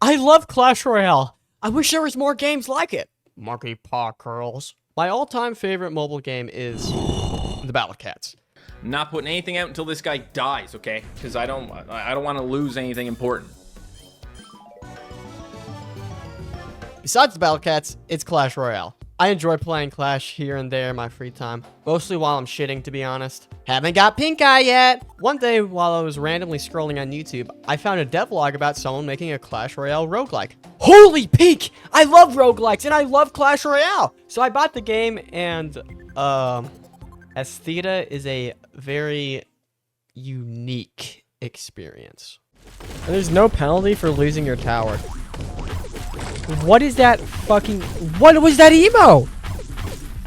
I love Clash Royale. I wish there was more games like it. Monkey paw curls. My all-time favorite mobile game is the Battle Cats. Not putting anything out until this guy dies, okay? Because I don't want to lose anything important. Besides the Battle Cats, it's Clash Royale. I enjoy playing Clash here and there in my free time, mostly while I'm shitting, to be honest. Haven't got pink eye yet! One day, while I was randomly scrolling on YouTube, I found a devlog about someone making a Clash Royale Rogue-like. Holy peak! I love roguelikes and I love Clash Royale! So I bought the game, and Aestheta is a very unique experience. And there's no penalty for losing your tower. What is that fucking... What was that emo?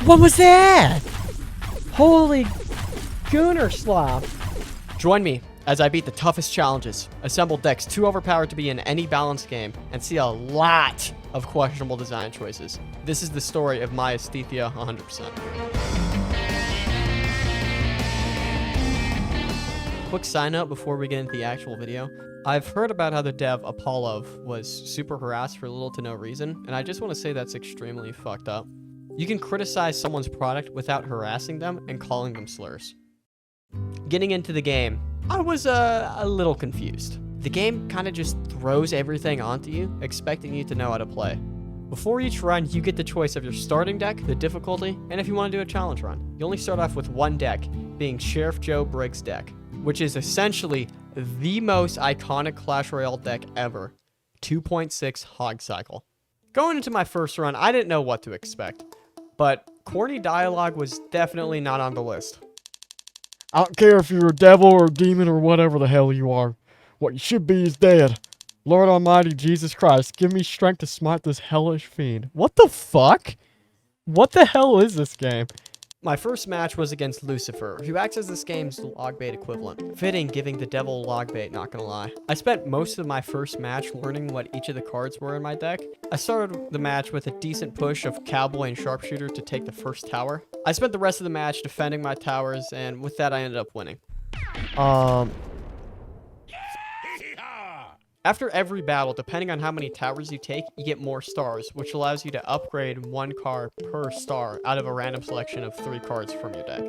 What was that? Holy Gooner Slop. Join me as I beat the toughest challenges, assemble decks too overpowered to be in any balanced game, and see a lot of questionable design choices. This is the story of my Aestheta 100%. Quick side note before we get into the actual video. I've heard about how the dev Apollo was super harassed for little to no reason, and I just want to say that's extremely fucked up. You can criticize someone's product without harassing them and calling them slurs. Getting into the game, I was a little confused. The game kind of just throws everything onto you, expecting you to know how to play. Before each run, you get the choice of your starting deck, the difficulty, and if you want to do a challenge run. You only start off with one deck, being Sheriff Joe Briggs' deck, which is essentially the most iconic Clash Royale deck ever. 2.6 Hog Cycle. Going into my first run, I didn't know what to expect, but corny dialogue was definitely not on the list. I don't care if you're a devil or a demon or whatever the hell you are. What you should be is dead. Lord Almighty Jesus Christ, give me strength to smite this hellish fiend. What the fuck? What the hell is this game? My first match was against Lucifer, who acts as this game's log bait equivalent. Fitting, giving the devil log bait, not gonna lie. I spent most of my first match learning what each of the cards were in my deck. I started the match with a decent push of Cowboy and Sharpshooter to take the first tower. I spent the rest of the match defending my towers, and with that I ended up winning. After every battle, depending on how many towers you take, you get more stars, which allows you to upgrade one card per star out of a random selection of 3 cards from your deck.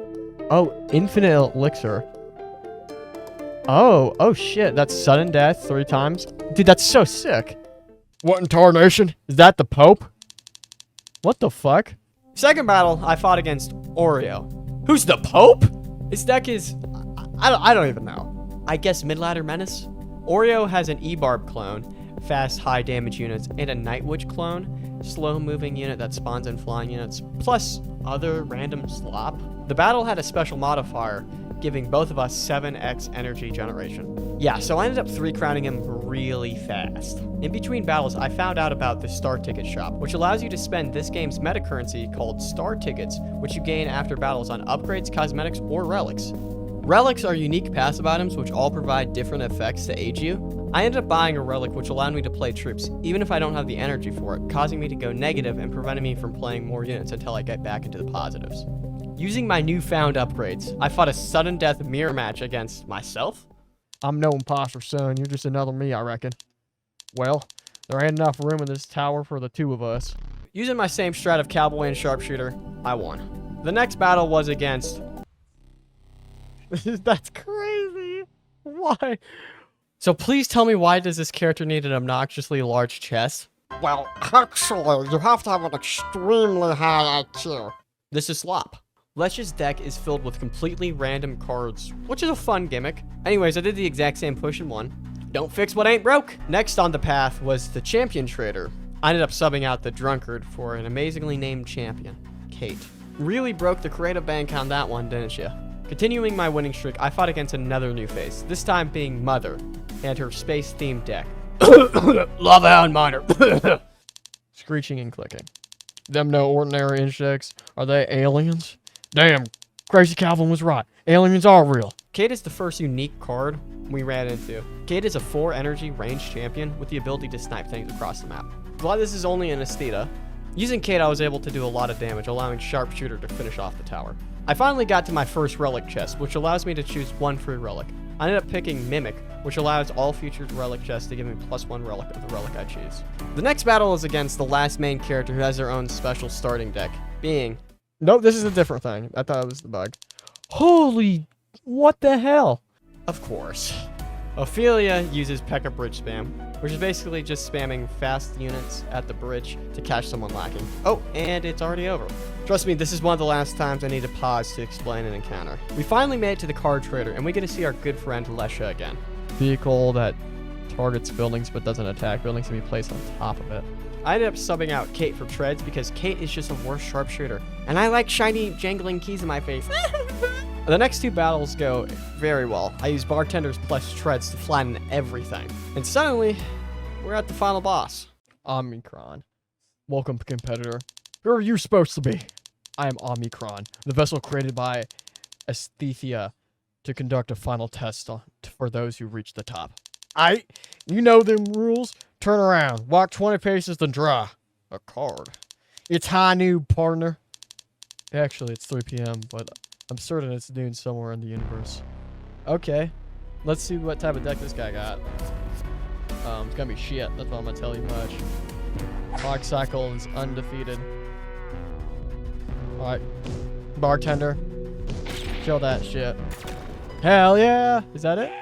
Oh, infinite elixir. Oh shit, that's sudden death 3 times. Dude, that's so sick. What in tarnation? Is that the Pope? What the fuck? Second battle, I fought against Aureo. Who's the Pope? His deck is... I don't even know. I guess mid-ladder menace? Aureo has an E-Barb clone, fast high damage units, and a Night Witch clone, slow moving unit that spawns in flying units, plus other random slop. The battle had a special modifier, giving both of us 7x energy generation. Yeah, so I ended up 3-crowning him really fast. In between battles, I found out about the Star Ticket shop, which allows you to spend this game's meta currency called Star Tickets, which you gain after battles on upgrades, cosmetics, or relics. Relics are unique passive items which all provide different effects to aid you. I ended up buying a relic which allowed me to play troops, even if I don't have the energy for it, causing me to go negative and preventing me from playing more units until I get back into the positives. Using my newfound upgrades, I fought a sudden death mirror match against myself. I'm no imposter, son. You're just another me, I reckon. Well, there ain't enough room in this tower for the 2 of us. Using my same strat of Cowboy and Sharpshooter, I won. The next battle was against... That's crazy. Why? So please tell me, why does this character need an obnoxiously large chest? Well, actually, you have to have an extremely high IQ. This is Slop. Lesh's deck is filled with completely random cards, which is a fun gimmick. Anyways, I did the exact same push and won. Don't fix what ain't broke. Next on the path was the champion trader. I ended up subbing out the drunkard for an amazingly named champion, Kate. Really broke the creative bank on that one, didn't you? Continuing my winning streak, I fought against another new face, this time being Mother, and her space-themed deck. Lava Hound Miner. Screeching and clicking. Them no ordinary insects. Are they aliens? Damn, Crazy Calvin was right. Aliens are real. Kate is the first unique card we ran into. Kate is a 4 energy ranged champion with the ability to snipe things across the map. Glad this is only an Aestheta. Using Kate, I was able to do a lot of damage, allowing Sharpshooter to finish off the tower. I finally got to my first relic chest, which allows me to choose 1 free relic. I ended up picking Mimic, which allows all future relic chests to give me +1 relic of the relic I choose. The next battle is against the last main character who has their own special starting deck, being... Nope, this is a different thing. I thought it was the bug. Holy, what the hell? Of course. Ophelia uses P.E.K.K.A. bridge spam, which is basically just spamming fast units at the bridge to catch someone lacking. Oh, and it's already over. Trust me, this is one of the last times I need to pause to explain an encounter. We finally made it to the card trader, and we get to see our good friend Lesha again. Vehicle that targets buildings but doesn't attack buildings can be placed on top of it. I ended up subbing out Kate for Treads because Kate is just a worse sharpshooter, and I like shiny jangling keys in my face. The next two battles go very well. I use bartenders plus treads to flatten everything. And suddenly, we're at the final boss. Omicron. Welcome, competitor. Who are you supposed to be? I am Omicron, the vessel created by Aestheta to conduct a final test for those who reach the top. You know them rules. Turn around, walk 20 paces, then draw a card. It's high noon, partner. Actually, it's 3 p.m., but I'm certain it's noon somewhere in the universe. Okay, let's see what type of deck this guy got. It's gonna be shit. That's all I'm gonna tell you much. Clock cycle is undefeated. Alright, bartender, kill that shit. Hell yeah! Is that it?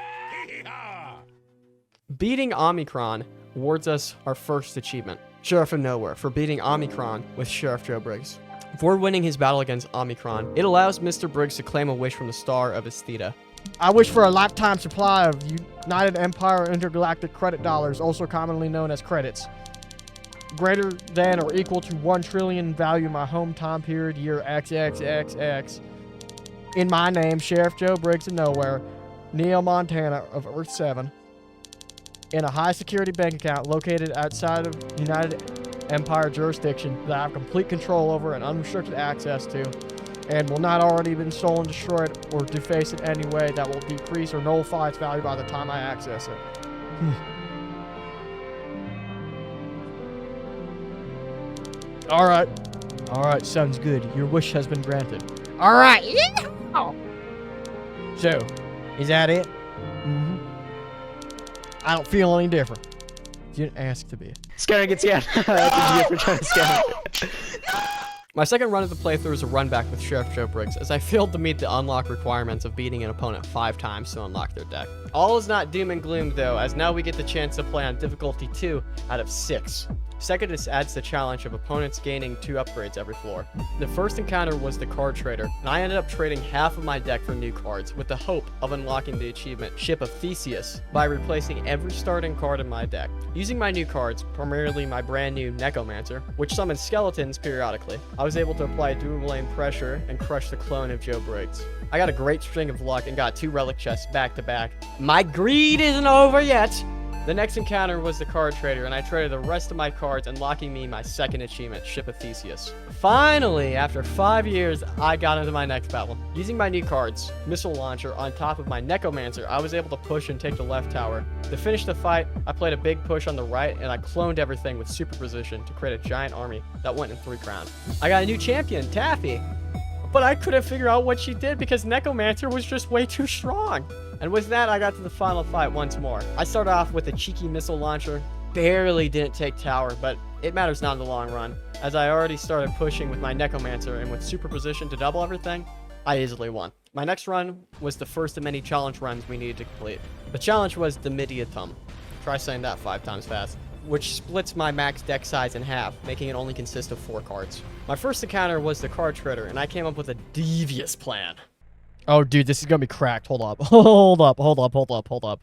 Beating Omicron awards us our first achievement, Sheriff of Nowhere, for beating Omicron with Sheriff Joe Briggs. For winning his battle against Omicron, it allows Mr. Briggs to claim a wish from the Star of Aestheta. I wish for a lifetime supply of United Empire Intergalactic Credit Dollars, also commonly known as credits. Greater than or equal to 1 trillion in value in my home time period, year XXXX. In my name, Sheriff Joe Briggs of Nowhere, Neo Montana of Earth 7. In a high security bank account located outside of United Empire jurisdiction that I have complete control over and unrestricted access to, and will not already been stolen, destroyed, or defaced in any way that will decrease or nullify its value by the time I access it. Alright, sounds good. Your wish has been granted. Alright, So, is that it? Mm-hmm. I don't feel any different. You didn't ask to be. Scaring gets again. That's what you get for trying to scare me. My second run of the playthrough is a run back with Sheriff Joe Briggs, as I failed to meet the unlock requirements of beating an opponent 5 times to unlock their deck. All is not doom and gloom though, as now we get the chance to play on difficulty 2 out of 6. Second, this adds the challenge of opponents gaining 2 upgrades every floor. The first encounter was the card trader, and I ended up trading half of my deck for new cards with the hope of unlocking the achievement Ship of Theseus by replacing every starting card in my deck. Using my new cards, primarily my brand new Necromancer, which summons skeletons periodically, I was able to apply dual lane pressure and crush the clone of Joe Briggs. I got a great string of luck and got 2 relic chests back to back. My greed isn't over yet! The next encounter was the card trader, and I traded the rest of my cards, unlocking me my second achievement, Ship of Theseus. Finally, after 5 years, I got into my next battle. Using my new cards, Missile Launcher, on top of my Necromancer, I was able to push and take the left tower. To finish the fight, I played a big push on the right, and I cloned everything with super precision to create a giant army that went in 3 crowns. I got a new champion, Taffy, but I couldn't figure out what she did because Necromancer was just way too strong. And with that, I got to the final fight once more. I started off with a cheeky missile launcher, barely didn't take tower, but it matters not in the long run, as I already started pushing with my Necromancer, and with superposition to double everything, I easily won. My next run was the first of many challenge runs we needed to complete. The challenge was the Mediatum. Try saying that 5 times fast. Which splits my max deck size in half, making it only consist of 4 cards. My first encounter was the card trader, and I came up with a devious plan. Oh, dude, this is gonna be cracked. Hold up. Hold up.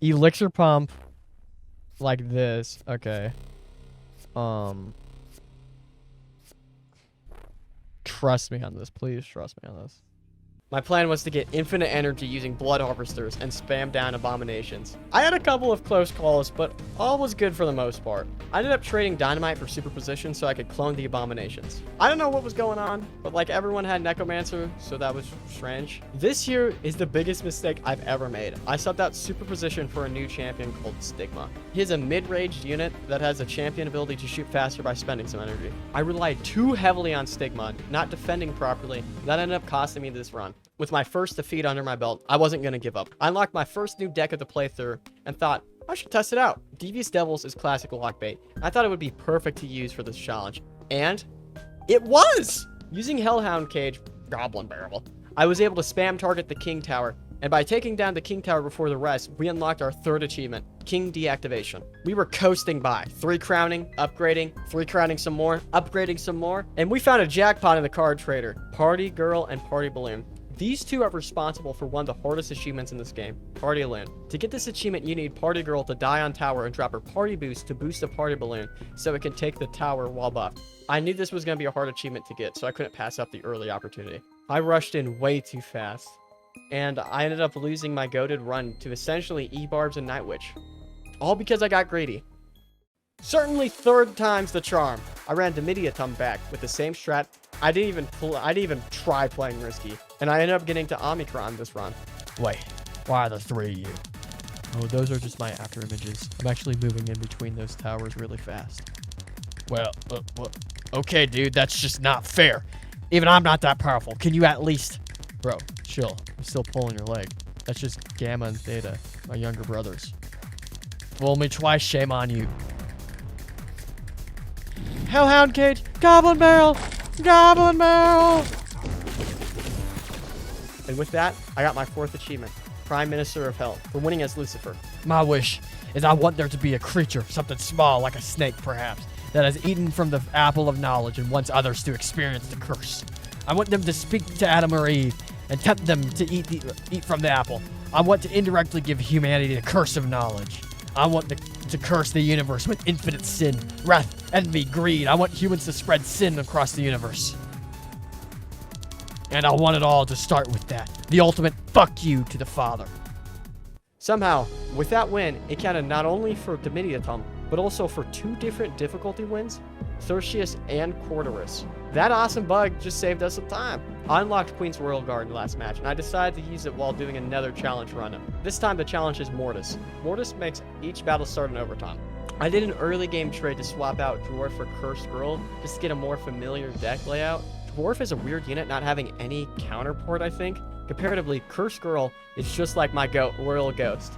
Elixir pump. Like this. Okay. Trust me on this. Please trust me on this. My plan was to get infinite energy using blood harvesters and spam down abominations. I had a couple of close calls, but all was good for the most part. I ended up trading dynamite for superposition so I could clone the abominations. I don't know what was going on, but like everyone had Necromancer, so that was strange. This here is the biggest mistake I've ever made. I subbed out superposition for a new champion called Stigma. He's a mid-ranged unit that has a champion ability to shoot faster by spending some energy. I relied too heavily on Stigma, not defending properly. That ended up costing me this run. With my first defeat under my belt, I wasn't going to give up. I unlocked my first new deck of the playthrough and thought, I should test it out. Devious Devils is classic lockbait. I thought it would be perfect to use for this challenge. And it was! Using Hellhound Cage, Goblin Barrel, I was able to spam target the King Tower. And by taking down the King Tower before the rest, we unlocked our third achievement, King Deactivation. We were coasting by, 3 crowning, upgrading, 3 crowning some more, upgrading some more, and we found a jackpot in the card trader, Party Girl and Party Balloon. These two are responsible for one of the hardest achievements in this game, Party Balloon. To get this achievement, you need Party Girl to die on tower and drop her Party Boost to boost a Party Balloon so it can take the tower while buffed. I knew this was going to be a hard achievement to get, so I couldn't pass up the early opportunity. I rushed in way too fast, and I ended up losing my goated run to essentially E-Barbs and Night Witch. All because I got greedy. Certainly third time's the charm. I ran Domitiatum back with the same strat. I didn't even try playing risky, and I ended up getting to Omicron this run. Wait, why are the 3 of you? Oh, those are just my after images. I'm actually moving in between those towers really fast. Well, okay, dude, that's just not fair. Even I'm not that powerful. Can you at least... Bro, chill. I'm still pulling your leg. That's just Gamma and Theta, my younger brothers. Fool me twice, shame on you. Hellhound Cage, Goblin Barrel, Goblin Barrel! And with that, I got my 4th achievement, Prime Minister of Hell, for winning as Lucifer. My wish is I want there to be a creature, something small like a snake perhaps, that has eaten from the apple of knowledge and wants others to experience the curse. I want them to speak to Adam or Eve and tempt them to eat from the apple. I want to indirectly give humanity the curse of knowledge. I want to curse the universe with infinite sin, wrath, envy, greed. I want humans to spread sin across the universe. And I want it all to start with that. The ultimate fuck you to the Father. Somehow, with that win, it counted not only for Domitiatum, but also for 2 different difficulty wins, Thursius and Quarterus. That awesome bug just saved us some time. I unlocked Queen's Royal Guard last match, and I decided to use it while doing another challenge run. This time the challenge is Mortis. Mortis makes each battle start in overtime. I did an early game trade to swap out Dwarf for Cursed Girl, just to get a more familiar deck layout. Dwarf is a weird unit not having any counterport, I think. Comparatively, Cursed Girl is just like my Royal Ghost.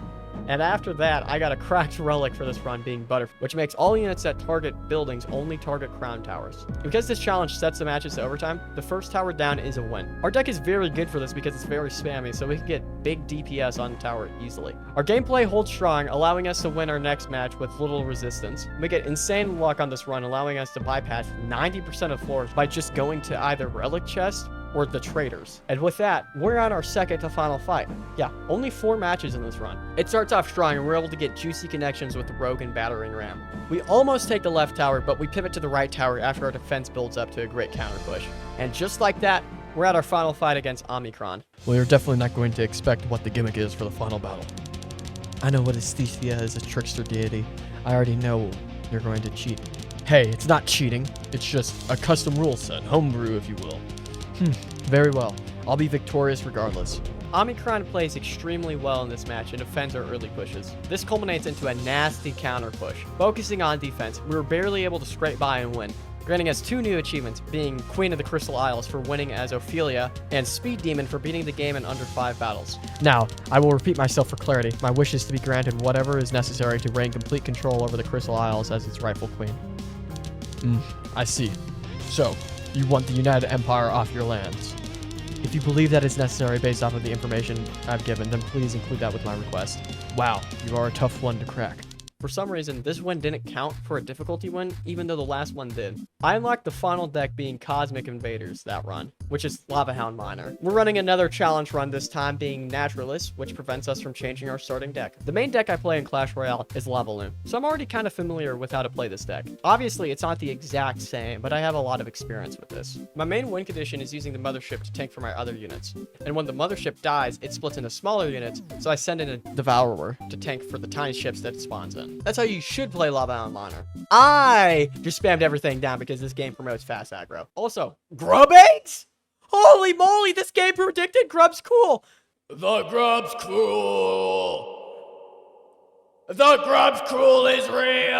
And after that, I got a cracked relic for this run being Butterfly, which makes all units that target buildings only target crown towers. Because this challenge sets the matches to overtime, the first tower down is a win. Our deck is very good for this because it's very spammy, so we can get big DPS on the tower easily. Our gameplay holds strong, allowing us to win our next match with little resistance. We get insane luck on this run, allowing us to bypass 90% of floors by just going to either relic chest or the traders. And with that, we're on our second to final fight. Yeah, only 4 matches in this run. It starts off strong and we're able to get juicy connections with the Rogue and Battering Ram. We almost take the left tower, but we pivot to the right tower after our defense builds up to a great counter push. And just like that, we're at our final fight against Omicron. Well, you're definitely not going to expect what the gimmick is for the final battle. I know what Aestheta is, a trickster deity. I already know you're going to cheat. Hey, it's not cheating. It's just a custom rule set, homebrew if you will. Very well. I'll be victorious regardless. Omicron plays extremely well in this match and defends our early pushes. This culminates into a nasty counter push. Focusing on defense, we were barely able to scrape by and win, granting us 2 new achievements, being Queen of the Crystal Isles for winning as Ophelia, and Speed Demon for beating the game in under 5 battles. Now, I will repeat myself for clarity. My wish is to be granted whatever is necessary to reign complete control over the Crystal Isles as its rightful queen. I see. So, you want the United Empire off your lands. If you believe that is necessary based off of the information I've given, then please include that with my request. Wow, you are a tough one to crack. For some reason, this one didn't count for a difficulty win, even though the last one did. I unlocked the final deck being Cosmic Invaders that run, which is Lava Hound Miner. We're running another challenge run, this time being Naturalist, which prevents us from changing our starting deck. The main deck I play in Clash Royale is Lava Loon, so I'm already kind of familiar with how to play this deck. Obviously, it's not the exact same, but I have a lot of experience with this. My main win condition is using the Mothership to tank for my other units, and when the Mothership dies, it splits into smaller units, so I send in a Devourer to tank for the tiny ships that it spawns in. That's how you should play Lava Hound Miner. I just spammed everything down because this game promotes fast aggro. Also, Grub eggs? Holy moly, this game predicted Grub's cool. The Grub's cruel. The Grub's cruel is real.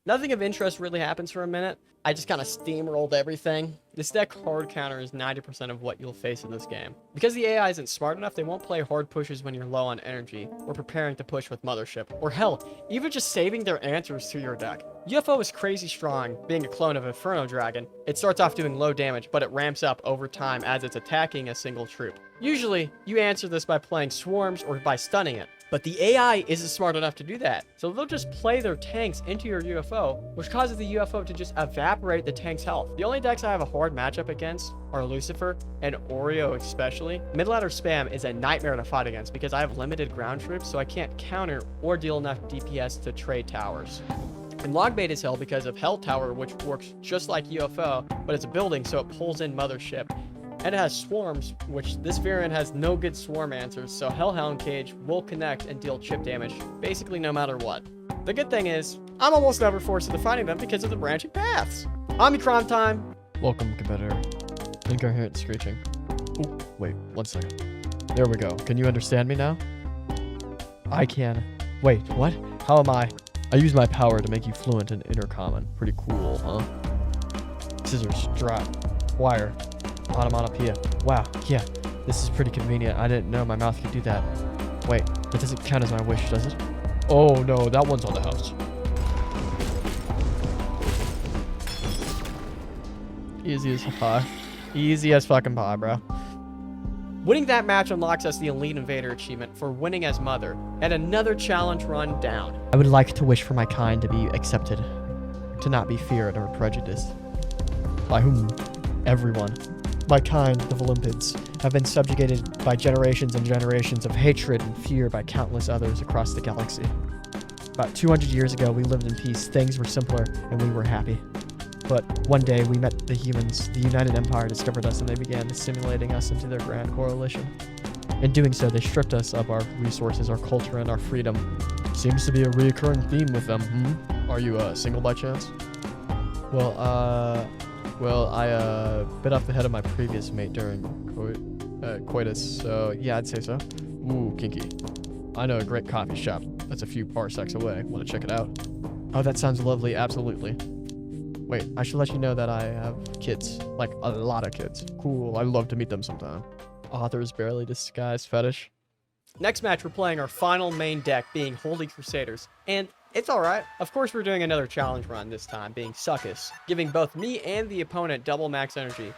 Nothing of interest really happens for a minute. I just kind of steamrolled everything. This deck hard counter is 90% of what you'll face in this game. Because the AI isn't smart enough, they won't play hard pushes when you're low on energy, or preparing to push with Mothership, or hell, even just saving their answers to your deck. UFO is crazy strong, being a clone of Inferno Dragon. It starts off doing low damage, but it ramps up over time as it's attacking a single troop. Usually, you answer this by playing swarms or by stunning it. But the AI isn't smart enough to do that. So they'll just play their tanks into your UFO, which causes the UFO to just evaporate the tank's health. The only decks I have a hard matchup against are Lucifer and Aureo especially. Mid-ladder spam is a nightmare to fight against because I have limited ground troops, so I can't counter or deal enough DPS to trade towers. And log bait is hell because of Hell Tower, which works just like UFO, but it's a building, so it pulls in Mothership. And it has swarms, which this variant has no good swarm answers, so Hellhound Cage will connect and deal chip damage, basically no matter what. The good thing is, I'm almost never forced into fighting them because of the branching paths. Omicron time! Welcome, competitor. Incoherent screeching. Oh, wait, 1 second. There we go. Can you understand me now? I can. Wait, what? How am I? I use my power to make you fluent in Intercommon. Pretty cool, huh? Scissors, drop, wire. Onomatopoeia. Wow, yeah, this is pretty convenient. I didn't know my mouth could do that. Wait, that doesn't count as my wish, does it? Oh no, that one's on the house. Easy as pie. Easy as fucking pie, bro. Winning that match unlocks us the Elite Invader achievement for winning as Mother, and another challenge run down. I would like to wish for my kind to be accepted, to not be feared or prejudiced. By whom? Everyone. My kind, the Olympids, have been subjugated by generations and generations of hatred and fear by countless others across the galaxy. About 200 years ago, we lived in peace, things were simpler, and we were happy. But one day, we met the humans, the United Empire discovered us, and they began assimilating us into their grand coalition. In doing so, they stripped us of our resources, our culture, and our freedom. Seems to be a reoccurring theme with them, Are you, single by chance? Well, I bit off the head of my previous mate during coitus, so yeah, I'd say so. Ooh, kinky. I know a great coffee shop that's a few parsecs away. Want to check it out? Oh, that sounds lovely, absolutely. Wait, I should let you know that I have kids. Like, a lot of kids. Cool, I'd love to meet them sometime. Author's barely disguised fetish. Next match, we're playing our final main deck, being Holy Crusaders, and it's alright. Of course, we're doing another challenge run this time, being Succus, giving both me and the opponent double max energy,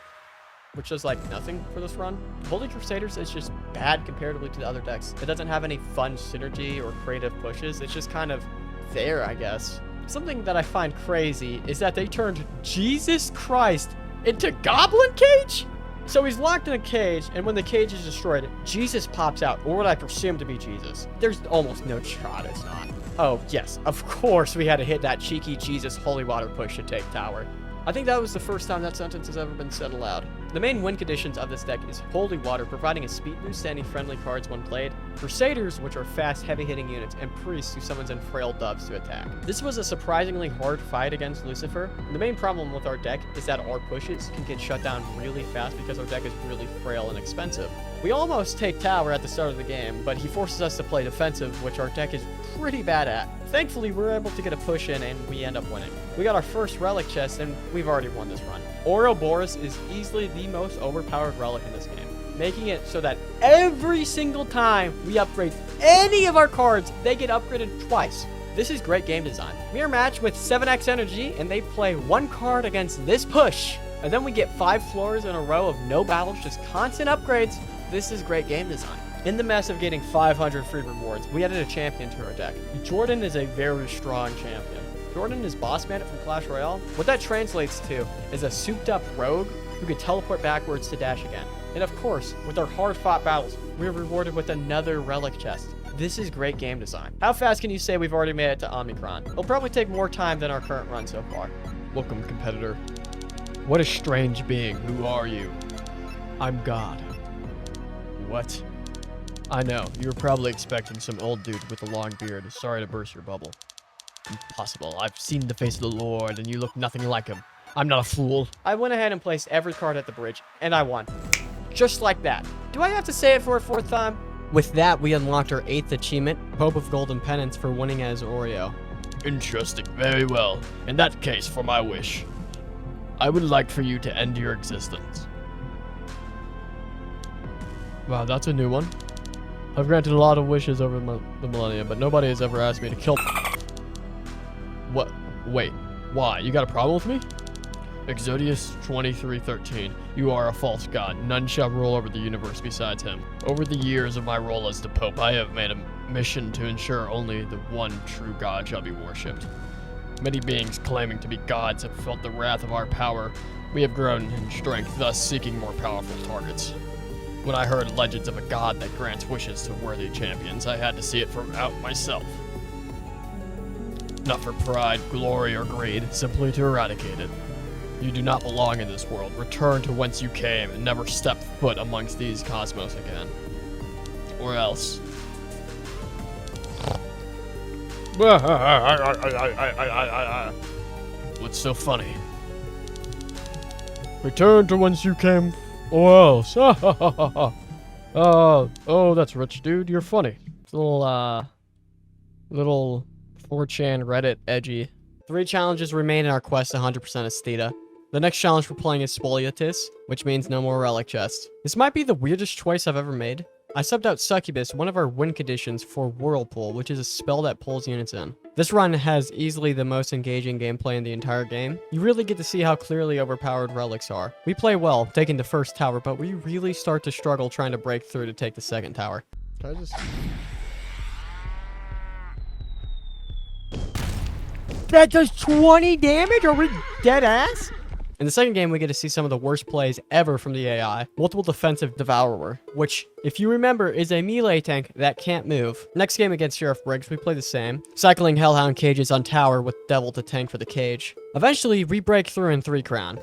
which does like nothing for this run. Holy Crusaders is just bad comparatively to the other decks. It doesn't have any fun synergy or creative pushes. It's just kind of there, I guess. Something that I find crazy is that they turned Jesus Christ into Goblin Cage? So he's locked in a cage, and when the cage is destroyed, Jesus pops out, or what I presume to be Jesus. There's almost no shot it's not. Oh, yes, of course we had to hit that cheeky Jesus holy water push to take tower. I think that was the first time that sentence has ever been said aloud. The main win conditions of this deck is Holy Water, providing a speed boost to any friendly cards when played, Crusaders, which are fast, heavy-hitting units, and Priests, who summons in frail doves to attack. This was a surprisingly hard fight against Lucifer. The main problem with our deck is that our pushes can get shut down really fast because our deck is really frail and expensive. We almost take tower at the start of the game, but he forces us to play defensive, which our deck is pretty bad at. Thankfully, we're able to get a push in and we end up winning. We got our first relic chest and we've already won this run. Ouroboros is easily the most overpowered relic in this game, making it so that every single time we upgrade any of our cards, they get upgraded twice. This is great game design. Mirror match with 7x energy and they play one card against this push. And then we get 5 floors in a row of no battles, just constant upgrades. This is great game design. In the mess of getting 500 free rewards, we added a champion to our deck. Jordan is a very strong champion. Jordan is Boss Bandit from Clash Royale. What that translates to is a souped up rogue who can teleport backwards to dash again. And of course, with our hard fought battles, we're rewarded with another relic chest. This is great game design. How fast can you say we've already made it to Omicron? It'll probably take more time than our current run so far. Welcome, competitor. What a strange being. Who are you? I'm God. What? I know, you were probably expecting some old dude with a long beard. Sorry to burst your bubble. Impossible. I've seen the face of the Lord, and you look nothing like him. I'm not a fool. I went ahead and placed every card at the bridge, and I won. Just like that. Do I have to say it for a 4th time? With that, we unlocked our 8th achievement, Pope of Golden Penance, for winning as Aureo. Interesting. Very well. In that case, for my wish, I would like for you to end your existence. Wow, that's a new one. I've granted a lot of wishes over the millennia, but nobody has ever asked me to kill... What? Wait. Why? You got a problem with me? Exodius 2313. You are a false god. None shall rule over the universe besides him. Over the years of my role as the Pope, I have made a mission to ensure only the one true God shall be worshipped. Many beings claiming to be gods have felt the wrath of our power. We have grown in strength, thus seeking more powerful targets. When I heard legends of a god that grants wishes to worthy champions, I had to see it from out myself. Not for pride, glory, or greed, simply to eradicate it. You do not belong in this world. Return to whence you came and never step foot amongst these cosmos again. Or else. What's so funny? Return to whence you came, or else. Oh, that's rich, dude. You're funny. It's a little 4chan Reddit edgy. 3 challenges remain in our quest to 100% Aestheta. The next challenge we're playing is Spoliatus, which means no more relic chests. This might be the weirdest choice I've ever made. I subbed out Succubus, one of our win conditions, for Whirlpool, which is a spell that pulls units in. This run has easily the most engaging gameplay in the entire game. You really get to see how clearly overpowered relics are. We play well, taking the first tower, but we really start to struggle trying to break through to take the second tower. Can I just... That does 20 damage? Are we dead ass? In the second game, we get to see some of the worst plays ever from the AI. Multiple defensive Devourer, which, if you remember, is a melee tank that can't move. Next game against Sheriff Briggs, we play the same. Cycling Hellhound cages on tower with Devil to tank for the cage. Eventually, we break through in 3 crown.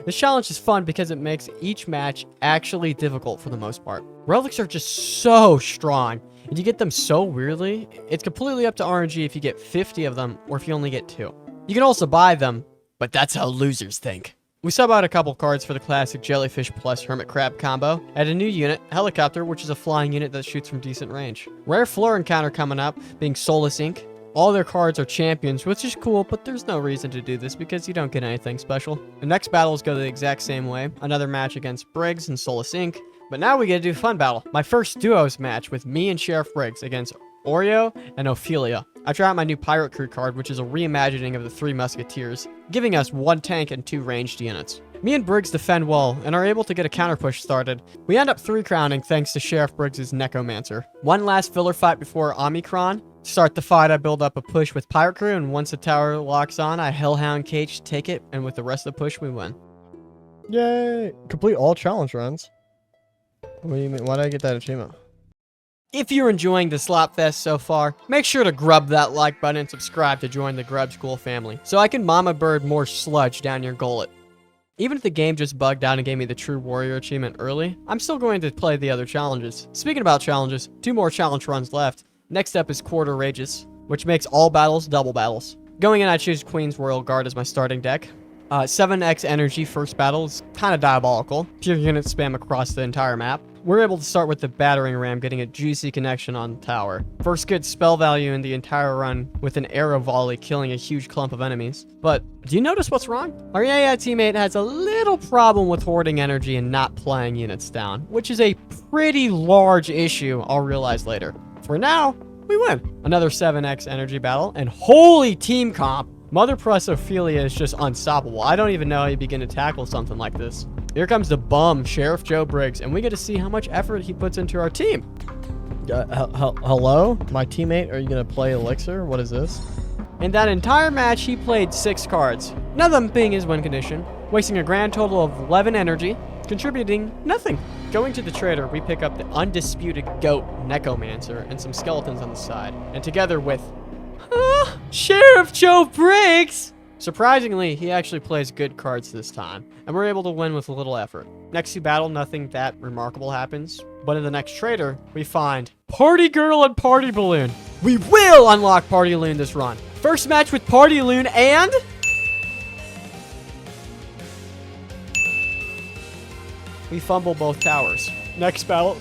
This challenge is fun because it makes each match actually difficult for the most part. Relics are just so strong, and you get them so weirdly. It's completely up to RNG if you get 50 of them or if you only get 2. You can also buy them, but that's how losers think. We sub out a couple cards for the classic Jellyfish plus Hermit Crab combo. Add a new unit, Helicopter, which is a flying unit that shoots from decent range. Rare floor encounter coming up, being Soulless Ink. All their cards are champions, which is cool, but there's no reason to do this because you don't get anything special. The next battles go the exact same way. Another match against Briggs and Soulless Ink. But now we get to do fun battle. My first duos match with me and Sheriff Briggs against Aureo and Ophelia. I try out my new Pirate Crew card, which is a reimagining of the 3 Musketeers, giving us 1 tank and 2 ranged units. Me and Briggs defend well, and are able to get a counter push started. We end up 3 crowning thanks to Sheriff Briggs' Necromancer. One last filler fight before Omicron. To start the fight, I build up a push with Pirate Crew, and once the tower locks on, I Hellhound cage to take it, and with the rest of the push, we win. Yay! Complete all challenge runs. What do you mean? Why did I get that achievement? If you're enjoying the Slop Fest so far, make sure to grub that like button and subscribe to join the Grub School family, so I can mama bird more sludge down your gullet. Even if the game just bugged out and gave me the True Warrior achievement early, I'm still going to play the other challenges. Speaking about challenges, 2 more challenge runs left. Next up is Quarter Rages, which makes all battles double battles. Going in, I choose Queen's Royal Guard as my starting deck. 7x energy first battle is kind of diabolical. Pure unit spam across the entire map. We're able to start with the battering ram, getting a juicy connection on tower. First good spell value in the entire run with an arrow volley killing a huge clump of enemies. But do you notice what's wrong? Our AI teammate has a little problem with hoarding energy and not playing units down, which is a pretty large issue I'll realize later. For now, we win. Another 7x energy battle, and holy team comp! Mother Press Ophelia is just unstoppable. I don't even know how you begin to tackle something like this. Here comes the bum, Sheriff Joe Briggs, and we get to see how much effort he puts into our team. Hello? My teammate? Are you going to play Elixir? What is this? In that entire match, he played 6 cards, none of them being his win condition, wasting a grand total of 11 energy, contributing nothing. Going to the trader, we pick up the undisputed GOAT Necromancer and some skeletons on the side, and together with Sheriff Joe Briggs! Surprisingly, he actually plays good cards this time, and we're able to win with a little effort. Next to battle, nothing that remarkable happens, but in the next trader, we find Party Girl and Party Balloon. We will unlock Party Loon this run. First match with Party Loon, and we fumble both towers. Next battle.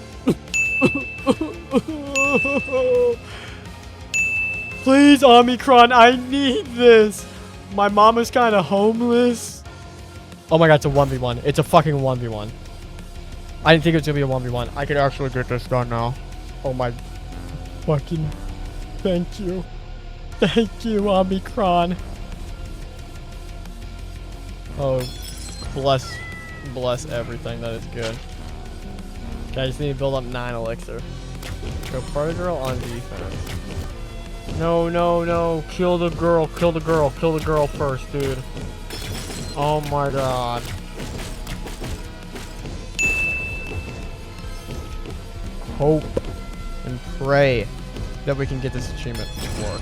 Please, Omicron, I need this. My mama's kind of homeless. Oh my god, it's a 1v1. It's a fucking 1v1. I didn't think it was gonna be a 1v1. I could actually get this done now. Oh my fucking... Thank you. Thank you, Omicron. Oh, bless everything. That is good. Okay, I just need to build up 9 elixir. Go party girl on defense. No, no, no. Kill the girl. Kill the girl. Kill the girl first, dude. Oh my god. Hope and pray that we can get this achievement to work.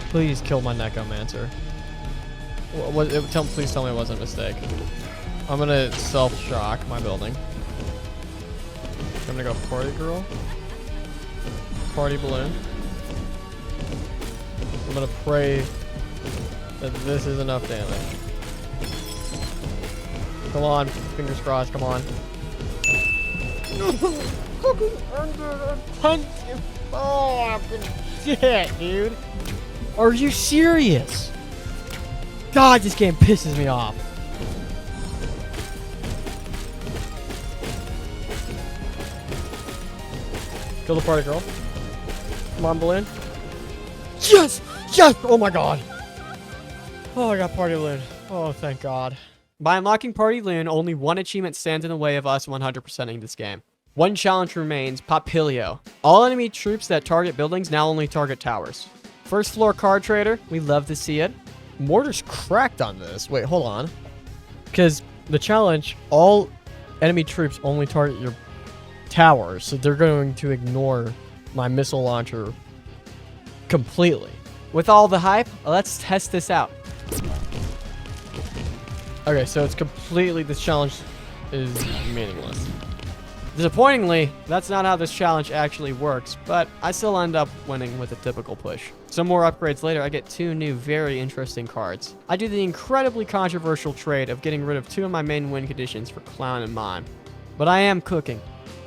Please kill my necromancer. Please tell me it wasn't a mistake. I'm gonna self-shock my building. I'm gonna go party girl. Party balloon. I'm gonna pray that this is enough damage. Come on, fingers crossed, come on. Punch you. Oh, shit, dude. Are you serious? God, this game pisses me off. Kill the party girl. Come on, balloon. Yes! Yes! Oh my god. Oh, I got party balloon. Oh, thank god. By unlocking party balloon, only one achievement stands in the way of us 100%ing this game. One challenge remains, Papilio. All enemy troops that target buildings now only target towers. First floor card trader, we love to see it. Mortar's cracked on this. Wait, hold on. Because the challenge, all enemy troops only target your towers, so they're going to ignore my missile launcher completely. With all the hype, let's test this out. Okay, so it's completely, this challenge is meaningless. Disappointingly, that's not how this challenge actually works, but I still end up winning with a typical push. Some more upgrades later, I get 2 new very interesting cards. I do the incredibly controversial trade of getting rid of 2 of my main win conditions for Clown and Mime. But I am cooking.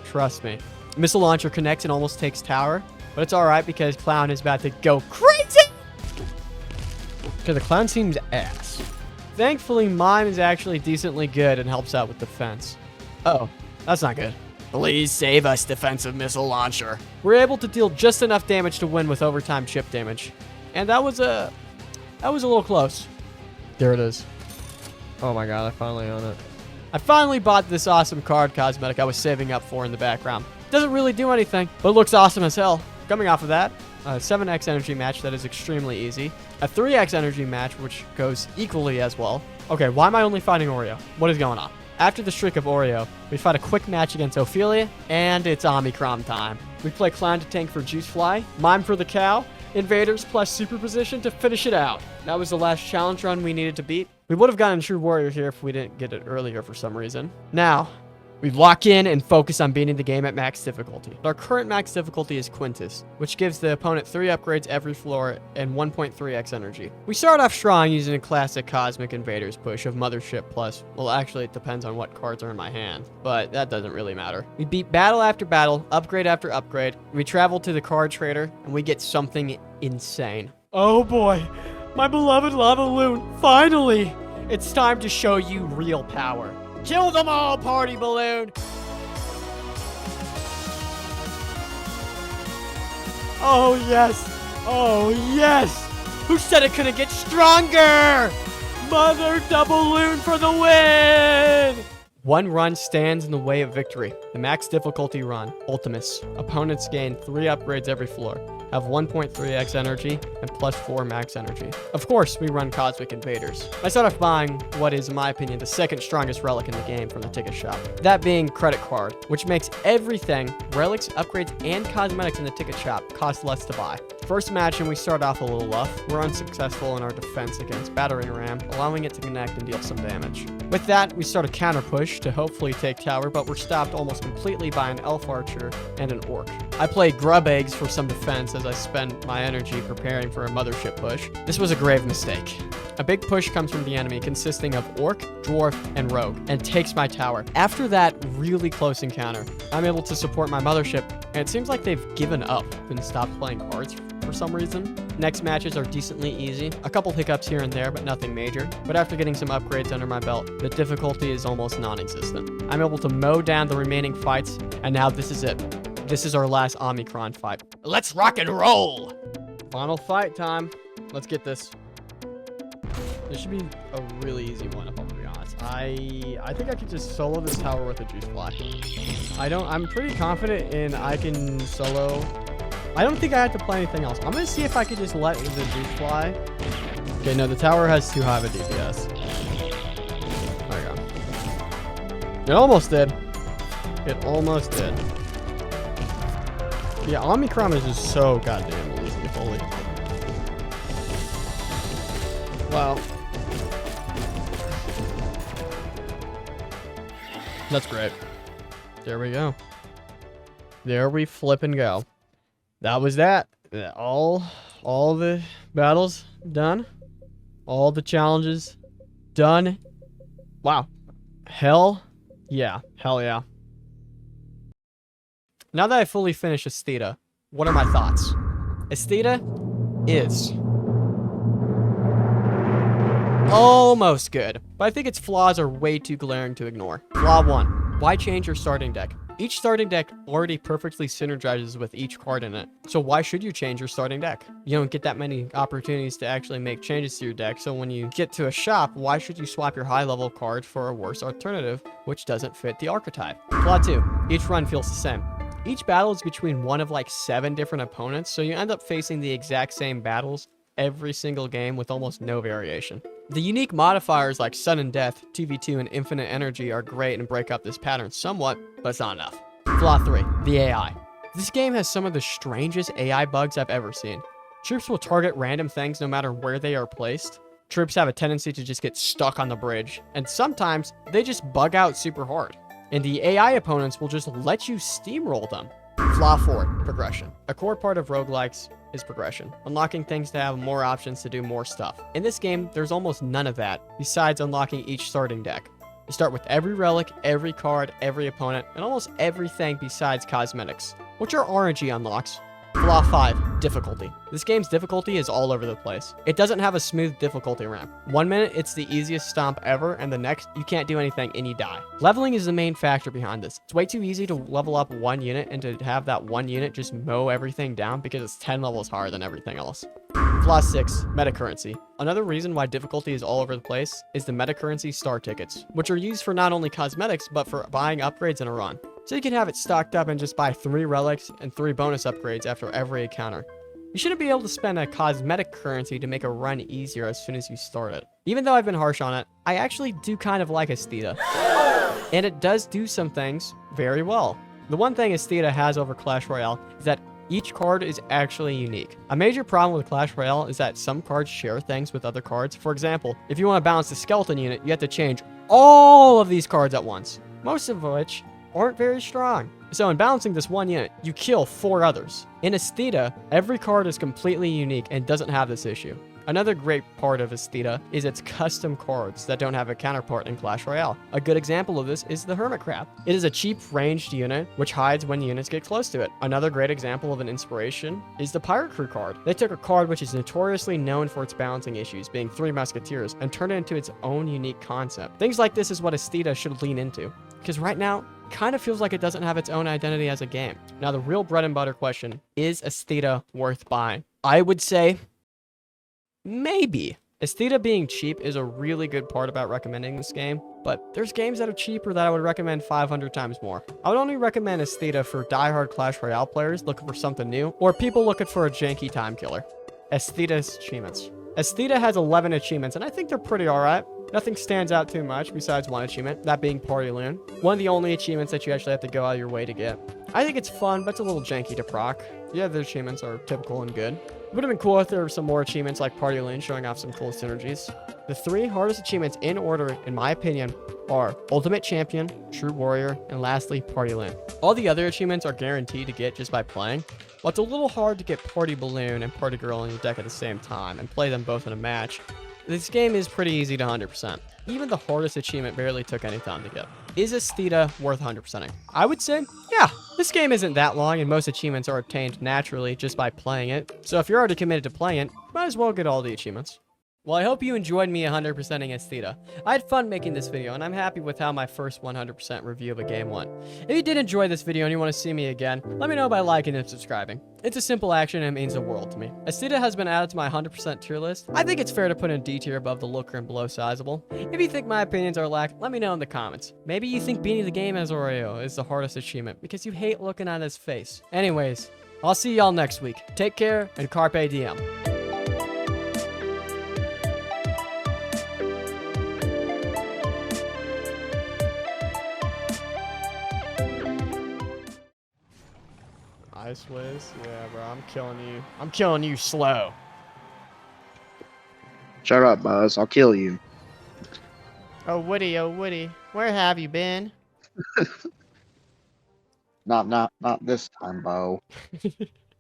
Trust me. Missile launcher connects and almost takes tower, but it's alright because Clown is about to go crazy! Okay, the Clown seems ass. Thankfully, Mime is actually decently good and helps out with defense. Uh-oh, that's not good. Please save us, defensive missile launcher. We're able to deal just enough damage to win with overtime chip damage. And that was a little close. There it is. Oh my god, I finally own it. I finally bought this awesome card cosmetic I was saving up for in the background. Doesn't really do anything, but looks awesome as hell. Coming off of that, a 7x energy match that is extremely easy. A 3x energy match which goes equally as well. Okay, why am I only fighting Aureo? What is going on? After the streak of Aureo, we fight a quick match against Ophelia, and it's Omicron time. We play Clown to tank for Juice Fly, Mime for the cow, Invaders plus Superposition to finish it out. That was the last challenge run we needed to beat. We would have gotten True Warrior here if we didn't get it earlier for some reason. Now, we lock in and focus on beating the game at max difficulty. Our current max difficulty is Quintus, which gives the opponent 3 upgrades every floor and 1.3x energy. We start off strong using a classic Cosmic Invaders push of Mothership plus, well actually it depends on what cards are in my hand, but that doesn't really matter. We beat battle after battle, upgrade after upgrade, we travel to the card trader, and we get something insane. Oh boy, my beloved Lava Loon, finally! It's time to show you real power. Kill them all, Party Balloon! Oh, yes! Oh, yes! Who said it couldn't get stronger? Mother Double Loon for the win! One run stands in the way of victory. The max difficulty run, Ultimus. Opponents gain 3 upgrades every floor, have 1.3x energy, and plus 4 max energy. Of course, we run Cosmic Invaders. I start off buying what is, in my opinion, the second strongest relic in the game from the ticket shop. That being Credit Card, which makes everything, relics, upgrades, and cosmetics in the ticket shop cost less to buy. First match, and we start off a little rough. We're unsuccessful in our defense against Battering Ram, allowing it to connect and deal some damage. With that, we start a counter push to hopefully take tower, but we're stopped almost completely by an Elf Archer and an Orc. I play Grub Eggs for some defense as I spend my energy preparing for a Mothership push. This was a grave mistake. A big push comes from the enemy consisting of Orc, Dwarf, and Rogue, and takes my tower. After that really close encounter, I'm able to support my Mothership, and it seems like they've given up and stopped playing cards for for some reason. Next matches are decently easy. A couple hiccups here and there, but nothing major. But after getting some upgrades under my belt, the difficulty is almost non-existent. I'm able to mow down the remaining fights, and now this is it. This is our last Omicron fight. Let's rock and roll! Final fight time. Let's get this. This should be a really easy one, if I'm gonna be honest. I think I could just solo this tower with a juice fly. I'm pretty confident in I can solo. I don't think I have to play anything else. I'm gonna see if I could just let the juice fly. Okay, no, the tower has too high of a DPS. There we go. It almost did. It almost did. Yeah, Omicron is just so goddamn easy, holy. Wow. That's great. There we go. There we flip and go. That was that. All the battles done. All the challenges done. Wow. Hell yeah. Hell yeah. Now that I fully finished Aestheta, what are my thoughts? Aestheta is almost good, but I think its flaws are way too glaring to ignore. Flaw 1. Why change your starting deck? Each starting deck already perfectly synergizes with each card in it, so why should you change your starting deck? You don't get that many opportunities to actually make changes to your deck, so when you get to a shop, why should you swap your high-level card for a worse alternative, which doesn't fit the archetype? Flaw 2. Each run feels the same. Each battle is between one of like 7 different opponents, so you end up facing the exact same battles every single game with almost no variation. The unique modifiers like Sudden Death, 2v2, and Infinite Energy are great and break up this pattern somewhat, but it's not enough. Flaw 3. The AI. This game has some of the strangest AI bugs I've ever seen. Troops will target random things no matter where they are placed. Troops have a tendency to just get stuck on the bridge, and sometimes they just bug out super hard. And the AI opponents will just let you steamroll them. Flaw 4. Progression. A core part of roguelikes is progression, unlocking things to have more options to do more stuff. In this game, there's almost none of that, besides unlocking each starting deck. You start with every relic, every card, every opponent, and almost everything besides cosmetics, which are RNG unlocks. Flaw 5. Difficulty. This game's difficulty is all over the place. It doesn't have a smooth difficulty ramp. One minute, it's the easiest stomp ever, and the next, you can't do anything and you die. Leveling is the main factor behind this. It's way too easy to level up one unit and to have that one unit just mow everything down because it's 10 levels higher than everything else. Flaw 6. Meta currency. Another reason why difficulty is all over the place is the meta currency star tickets, which are used for not only cosmetics, but for buying upgrades in a run. So you can have it stocked up and just buy 3 relics and 3 bonus upgrades after every encounter. You shouldn't be able to spend a cosmetic currency to make a run easier as soon as you start it. Even though I've been harsh on it, I actually do kind of like Aestheta. And it does do some things very well. The one thing Aestheta has over Clash Royale is that each card is actually unique. A major problem with Clash Royale is that some cards share things with other cards. For example, if you want to balance the skeleton unit, you have to change all of these cards at once, most of which aren't very strong. So in balancing this one unit, you kill 4 others. In Aestheta, every card is completely unique and doesn't have this issue. Another great part of Aestheta is its custom cards that don't have a counterpart in Clash Royale. A good example of this is the Hermit Crab. It is a cheap ranged unit which hides when units get close to it. Another great example of an inspiration is the Pirate Crew card. They took a card which is notoriously known for its balancing issues, being 3 Musketeers, and turned it into its own unique concept. Things like this is what Aestheta should lean into, because right now, kind of feels like it doesn't have its own identity as a game. Now, the real bread and butter question, is Aestheta worth buying? I would say maybe. Aestheta being cheap is a really good part about recommending this game, but there's games that are cheaper that I would recommend 500 times more. I would only recommend Aestheta for diehard Clash Royale players looking for something new, or people looking for a janky time killer. Aestheta's achievements. Aestheta has 11 achievements, and I think they're pretty alright. Nothing stands out too much besides one achievement, that being Party Loon. One of the only achievements that you actually have to go out of your way to get. I think it's fun, but it's a little janky to proc. The other achievements are typical and good. It would have been cool if there were some more achievements like Party Loon showing off some cool synergies. The 3 hardest achievements in order, in my opinion, are Ultimate Champion, True Warrior, and lastly, Party Loon. All the other achievements are guaranteed to get just by playing, but it's a little hard to get Party Balloon and Party Girl in your deck at the same time and play them both in a match. This game is pretty easy to 100%. Even the hardest achievement barely took any time to get. Is Aestheta worth 100%ing? I would say, yeah. This game isn't that long and most achievements are obtained naturally just by playing it. So if you're already committed to playing it, might as well get all the achievements. Well, I hope you enjoyed me 100%ing Aestheta. I had fun making this video, and I'm happy with how my first 100% review of a game went. If you did enjoy this video and you want to see me again, let me know by liking and subscribing. It's a simple action and it means the world to me. Aestheta has been added to my 100% tier list. I think it's fair to put in D tier above the Looker and below Sizable. If you think my opinions are lack, let me know in the comments. Maybe you think beating the game as Aureo is the hardest achievement because you hate looking at his face. Anyways, I'll see y'all next week. Take care and Carpe Diem. Ice Wiz? Yeah, bro, I'm killing you. I'm killing you slow. Shut up, Buzz. I'll kill you. Oh, Woody, where have you been? Not this time, Bo.